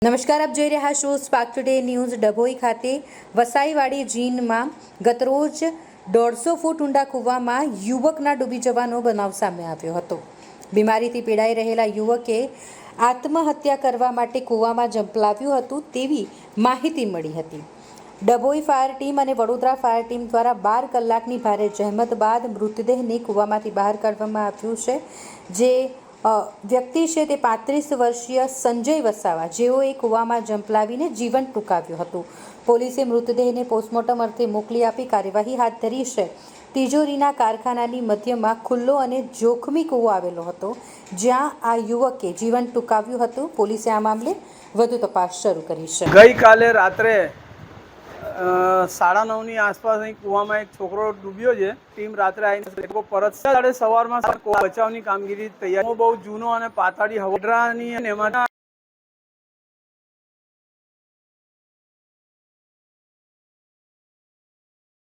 નમસ્કાર, આપ જોઈ રહ્યા છો સ્પાર્ક ટુડે ન્યૂઝ। ડભોઈ ખાતે વસાઈવાડી જીનમાં ગતરોજ 150 ફૂટ ઊંડા કૂવામાં યુવકના ડૂબી જવાનો બનાવ સામે આવ્યો હતો। બીમારીથી પીડાઈ રહેલા યુવકે આત્મહત્યા કરવા માટે કૂવામાં ઝંપલાવ્યું હતું તેવી માહિતી મળી હતી। ડભોઈ ફાયર ટીમ અને વડોદરા ફાયર ટીમ દ્વારા 12 કલાકની ભારે જહેમત બાદ મૃતદેહને કૂવામાંથી બહાર કાઢવામાં આવ્યું છે। જે વ્યક્તિ છે તે 35 વર્ષીય સંજય વસાવા, જેઓએ કૂવામાં ઝંપલાવીને જીવન ટૂંકાવ્યું હતું। પોલીસે મૃતદેહને પોસ્ટમોર્ટમ અર્થે મોકલી આપી કાર્યવાહી હાથ ધરી છે। તિજોરીના કારખાનાની મધ્યમાં ખુલ્લો અને જોખમી કૂવો આવેલો હતો, જ્યાં આ યુવકે જીવન ટૂંકાવ્યું હતું। પોલીસે આ મામલે વધુ તપાસ શરૂ કરી છે। ગઈકાલે રાત્રે 9:30 આસપાસ અહીં કૂવામાં એક છોકરો ડૂબ્યો છે। ટીમ રાત્રે આવીને લોકો પરત સવારમાં બચાવની કામગીરી તૈયાર બહુ જૂનો અને પાતાળી હવડરાની અને એમાં